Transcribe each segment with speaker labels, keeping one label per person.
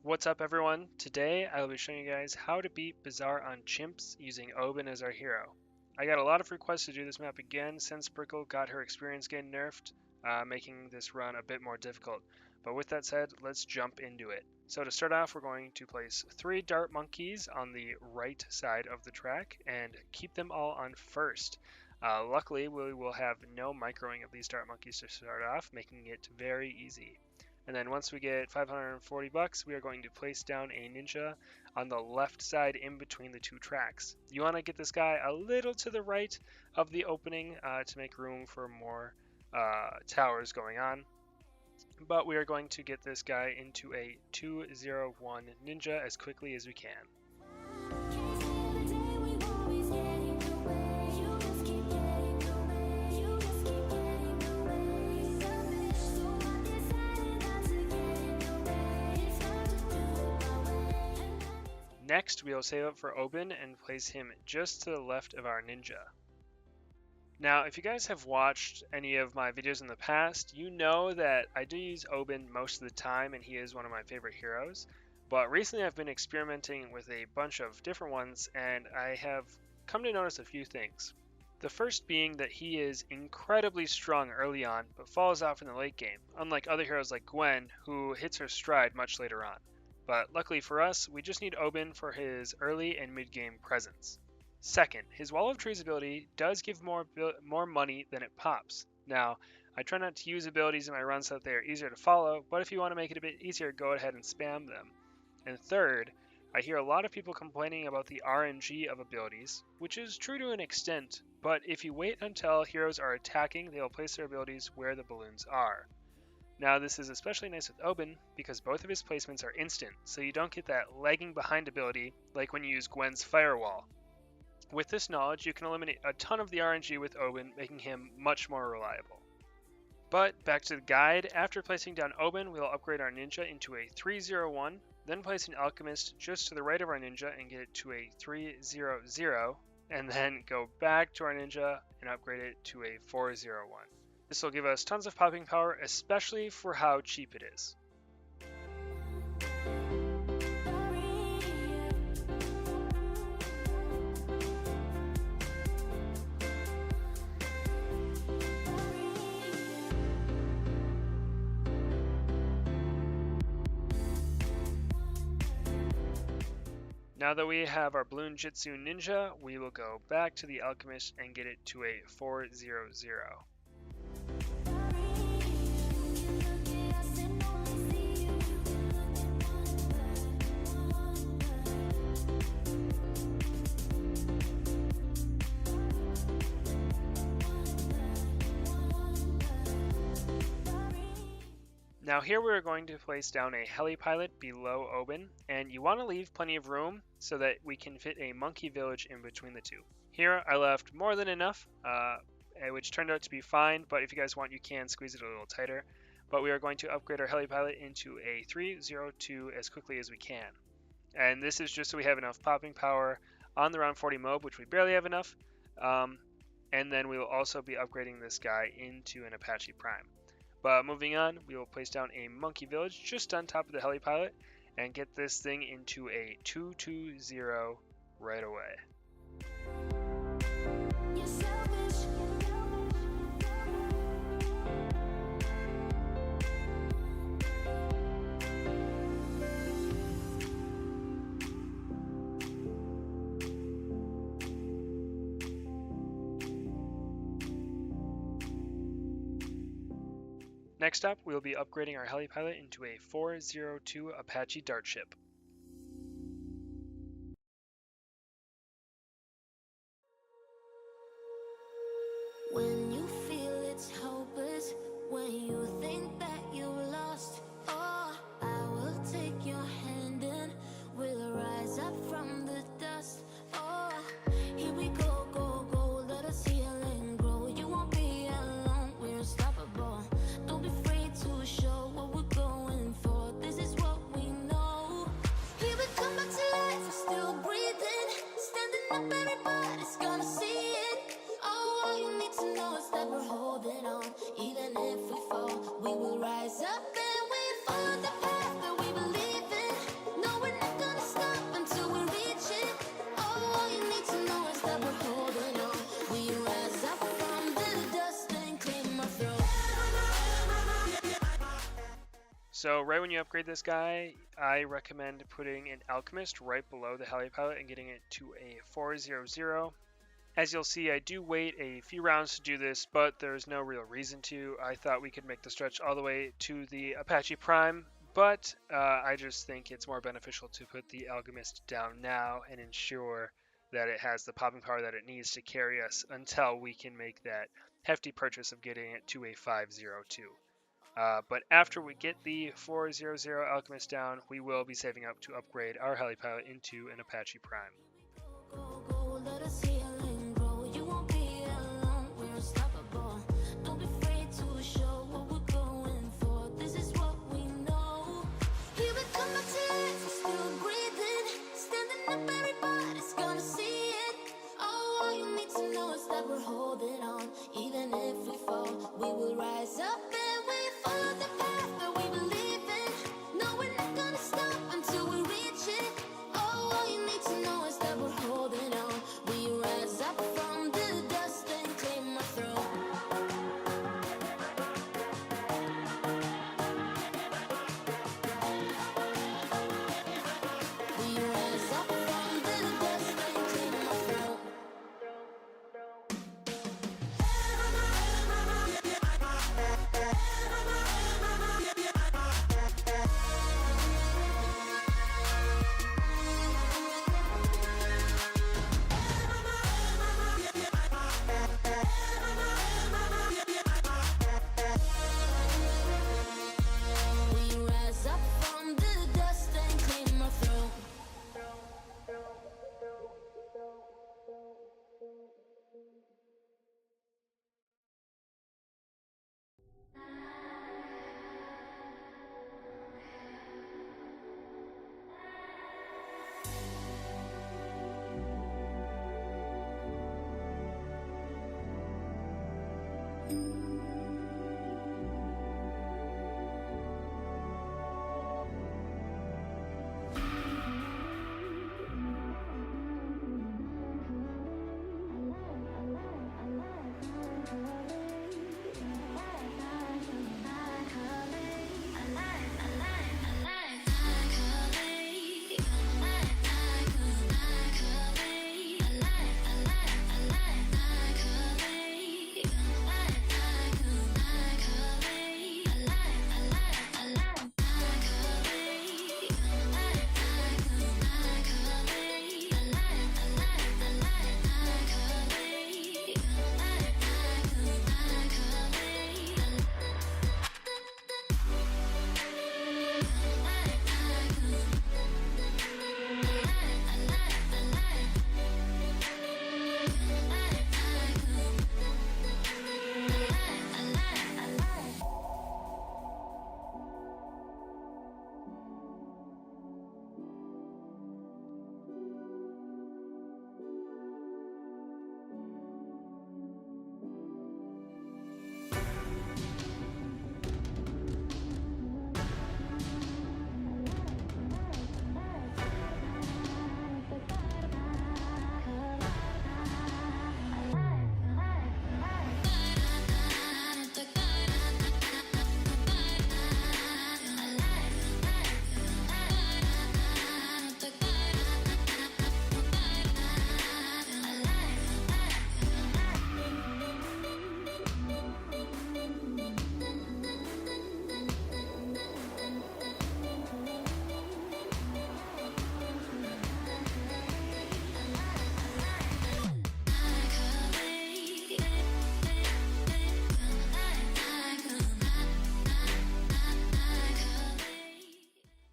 Speaker 1: What's up everyone? Today I will be showing you guys how to beat Bazaar on Chimps using Hbomb as our hero. I got a lot of requests to do this map again since Brickle got her experience getting nerfed, making this run a bit more difficult. But with that said, let's jump into it. So to start off, we're going to place 3 dart monkeys on the right side of the track and keep them all on first. Luckily, we will have no microing of these dart monkeys to start off, making it very easy. And then once we get 540 bucks, we are going to place down a ninja on the left side in between the 2 tracks. You want to get this guy a little to the right of the opening to make room for more towers going on. But we are going to get this guy into a 201 ninja as quickly as we can. Next, we will save up for Hbomb and place him just to the left of our ninja. Now, if you guys have watched any of my videos in the past, you know that I do use Hbomb most of the time and he is one of my favorite heroes. But recently I've been experimenting with a bunch of different ones and I have come to notice a few things. The first being that he is incredibly strong early on but falls off in the late game, unlike other heroes like Gwen who hits her stride much later on. But luckily for us, we just need Hbomb for his early and mid-game presence. Second, his Wall of Trees ability does give more money than it pops. Now, I try not to use abilities in my runs so that they are easier to follow, but if you want to make it a bit easier, go ahead and spam them. And third, I hear a lot of people complaining about the RNG of abilities, which is true to an extent, but if you wait until heroes are attacking, they will place their abilities where the balloons are. Now this is especially nice with Hbomb because both of his placements are instant, so you don't get that lagging behind ability like when you use Gwen's Firewall. With this knowledge, you can eliminate a ton of the RNG with Hbomb, making him much more reliable. But back to the guide, after placing down Hbomb, we will upgrade our ninja into a 301, then place an alchemist just to the right of our ninja and get it to a 300, and then go back to our ninja and upgrade it to a 401. This will give us tons of popping power, especially for how cheap it is. Now that we have our Bloons Jitsu Ninja, we will go back to the Alchemist and get it to a 400. Now here we're going to place down a Heli pilot below Hbomb, and you want to leave plenty of room so that we can fit a monkey village in between the two. Here I left more than enough, which turned out to be fine, but if you guys want you can squeeze it a little tighter. But we are going to upgrade our Heli pilot into a 302 as quickly as we can. And this is just so we have enough popping power on the round 40 mob, which we barely have enough. And then we will also be upgrading this guy into an Apache Prime. But moving on, we will place down a monkey village just on top of the Heli pilot and get this thing into a 220 right away. Next up, we will be upgrading our Heli pilot into a 402 Apache dart ship.
Speaker 2: When you feel it's hopeless, when you think that you lost, oh, I will take your hand and we'll rise up from the dust. Oh, here we go, go, go, let us heal and grow. You won't be alone, we're unstoppable. Don't be afraid to show what we're going for. This is what we know.
Speaker 1: So right when you upgrade this guy, I recommend putting an Alchemist right below the Heli pilot and getting it to a 400. As you'll see, I do wait a few rounds to do this, but there's no real reason to. I thought we could make the stretch all the way to the Apache Prime, but I just think it's more beneficial to put the Alchemist down now and ensure that it has the popping power that it needs to carry us until we can make that hefty purchase of getting it to a 502. But after we get the 400 Alchemist down, we will be saving up to upgrade our Heli pilot into an Apache Prime.
Speaker 2: Go, go, let us heal and grow. You won't be alone, we're unstoppable. Don't be afraid to show what we're going for. This is what we know. Here we come back to life, we're still breathing. Standing up, everybody's gonna see it. Oh, all you need to know is that we're holding on. Even if we fall, we will rise up and we follow the path that we believe in. No, we're not gonna stop until we reach it. Oh, all you need to know is that we're holding on. We rise up from the dust and claim our throne. We rise up from the dust and claim our throne. We rise up from the dust and claim our throne.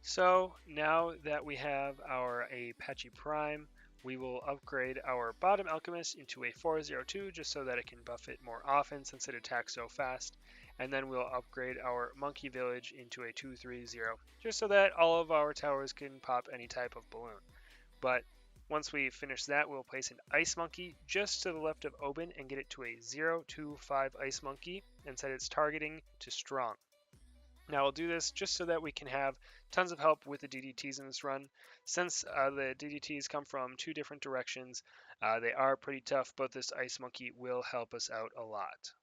Speaker 1: So now that we have our Apache Prime, we will upgrade our bottom Alchemist into a 402 just so that it can buff it more often since it attacks so fast. And then we'll upgrade our Monkey Village into a 230 just so that all of our towers can pop any type of balloon. But once we finish that, we'll place an Ice Monkey just to the left of Oben and get it to a 025 Ice Monkey and set its targeting to Strong. Now we'll do this just so that we can have tons of help with the DDTs in this run. Since the DDTs come from two different directions, they are pretty tough, but this Ice Monkey will help us out a lot.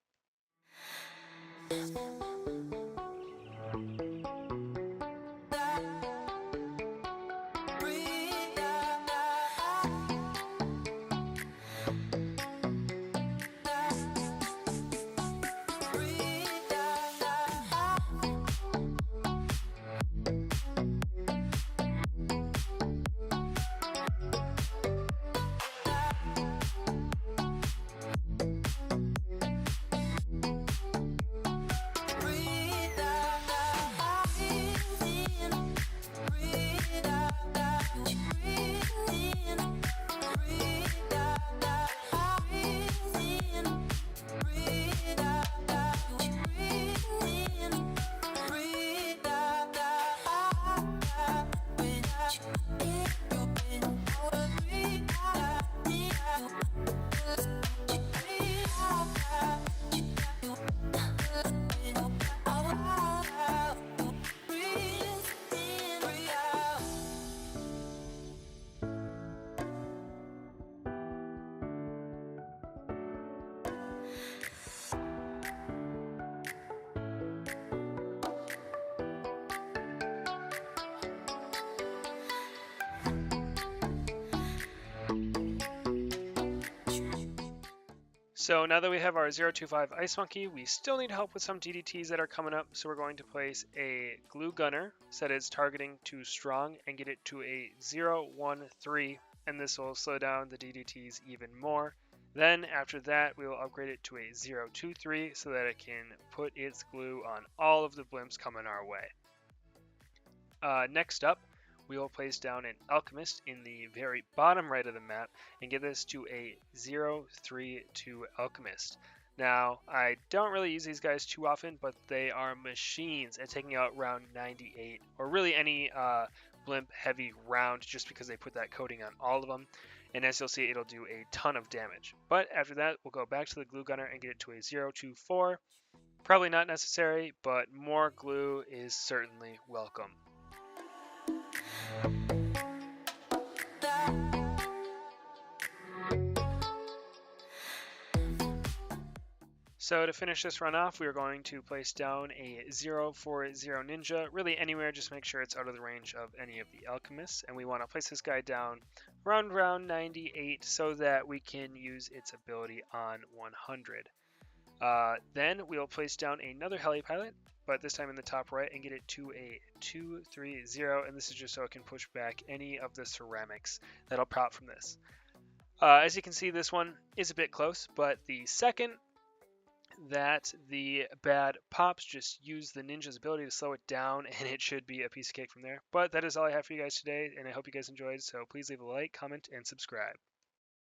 Speaker 1: So now that we have our 025 Ice Monkey, we still need help with some DDTs that are coming up. So we're going to place a Glue Gunner, set its targeting to strong, and get it to a 013, and this will slow down the DDTs even more. Then after that, we will upgrade it to a 023 so that it can put its glue on all of the blimps coming our way. Next up, we will place down an Alchemist in the very bottom right of the map and get this to a 032 Alchemist. Now, I don't really use these guys too often, but they are machines at taking out round 98, or really any blimp heavy round, just because they put that coating on all of them. And as you'll see, it'll do a ton of damage. But after that, we'll go back to the Glue Gunner and get it to a 024. Probably not necessary, but more glue is certainly welcome. So to finish this run off, we are going to place down a 040 Ninja. Really anywhere, just make sure it's out of the range of any of the Alchemists. And we want to place this guy down around round 98 so that we can use its ability on 100. Then we'll place down another Heli Pilot, but this time in the top right, and get it to a 230. And this is just so it can push back any of the ceramics that'll pop from this. As you can see, this one is a bit close, but the second that the bad pops, just use the ninja's ability to slow it down, and it should be a piece of cake from there. But that is all I have for you guys today, and I hope you guys enjoyed, so please leave a like, comment, and subscribe.